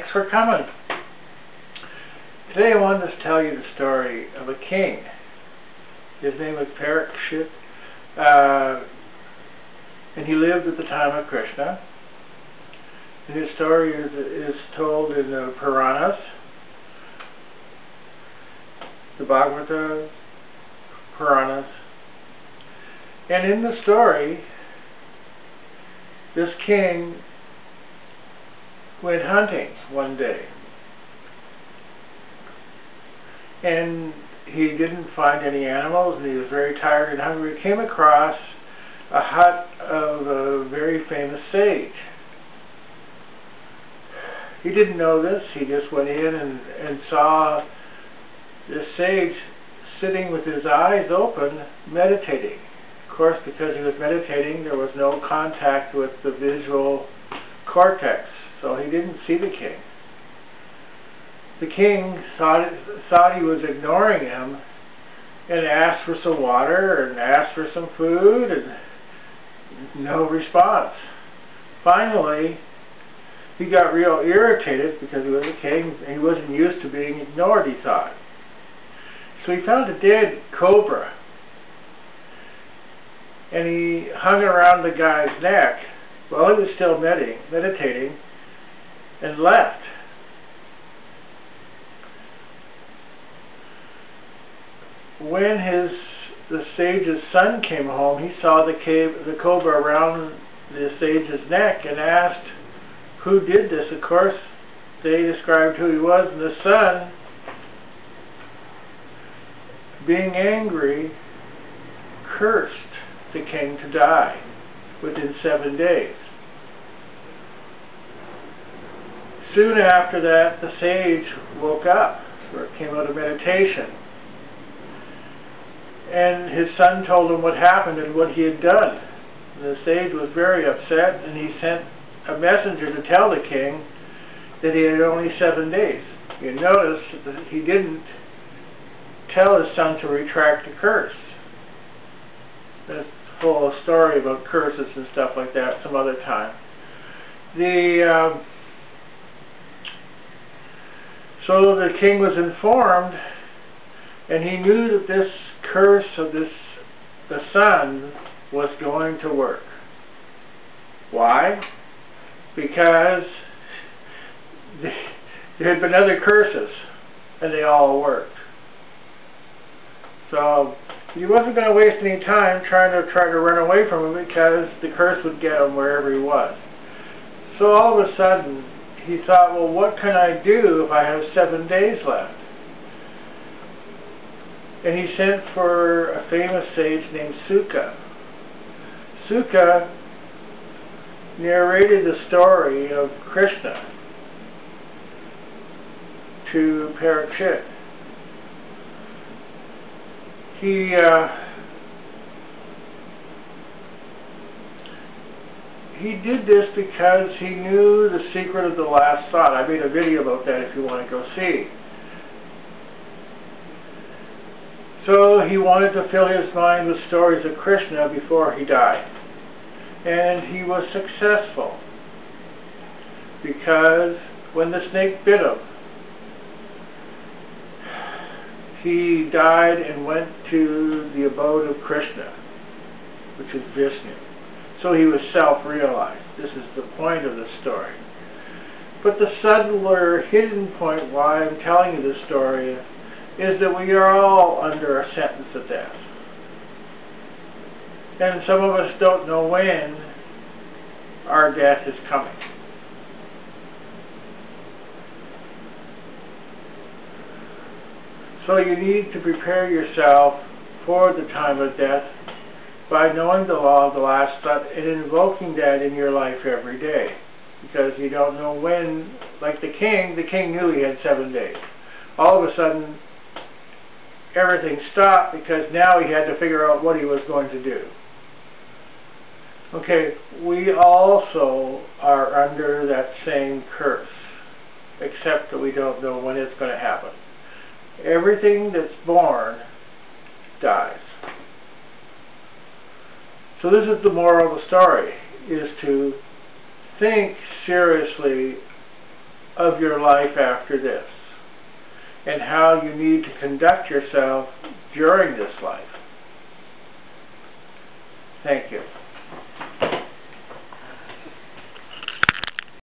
Thanks for coming. Today I wanted to tell you the story of a king. His name was Parikshit, and he lived at the time of Krishna. And his story is told in the Puranas, the Bhagavata Puranas. And in the story, this king went hunting one day, and he didn't find any animals, and he was very tired and hungry. He came across a hut of a very famous sage. He didn't know this. He just went in and saw this sage sitting with his eyes open, meditating. Of course, because he was meditating, there was no contact with the visual cortex, so he didn't see the king. The king thought he was ignoring him and asked for some water and asked for some food, and no response. Finally, he got real irritated because he was a king and he wasn't used to being ignored, he thought. So he found a dead cobra, and he hung around the guy's neck while he was still meditating and left. When the sage's son came home, he saw the cobra around the sage's neck and asked who did this. Of course, they described who he was, and the son, being angry, cursed the king to die within 7 days. Soon after that, the sage woke up, or came out of meditation, and his son told him what happened and what he had done. The sage was very upset, and he sent a messenger to tell the king that he had only 7 days. You notice that he didn't tell his son to retract the curse. There's a whole story about curses and stuff like that some other time. So the king was informed, and he knew that this curse of the son was going to work. Why? Because there had been other curses, and they all worked. So he wasn't going to waste any time trying to run away from him, because the curse would get him wherever he was. So all of a sudden, he thought, well, what can I do if I have 7 days left? And he sent for a famous sage named Suka. Suka narrated the story of Krishna to Parikshit. He did this because he knew the secret of the last thought. I made a video about that if you want to go see. So he wanted to fill his mind with stories of Krishna before he died. And he was successful, because when the snake bit him, he died and went to the abode of Krishna, which is Vishnu. So he was self-realized. This is the point of the story. But the subtler hidden point why I'm telling you this story is that we are all under a sentence of death. And some of us don't know when our death is coming. So you need to prepare yourself for the time of death by knowing the law of the last thought and invoking that in your life every day. Because you don't know when, like the king knew he had 7 days. All of a sudden, everything stopped because now he had to figure out what he was going to do. Okay, we also are under that same curse, except that we don't know when it's going to happen. Everything that's born dies. So this is the moral of the story, is to think seriously of your life after this, and how you need to conduct yourself during this life. Thank you.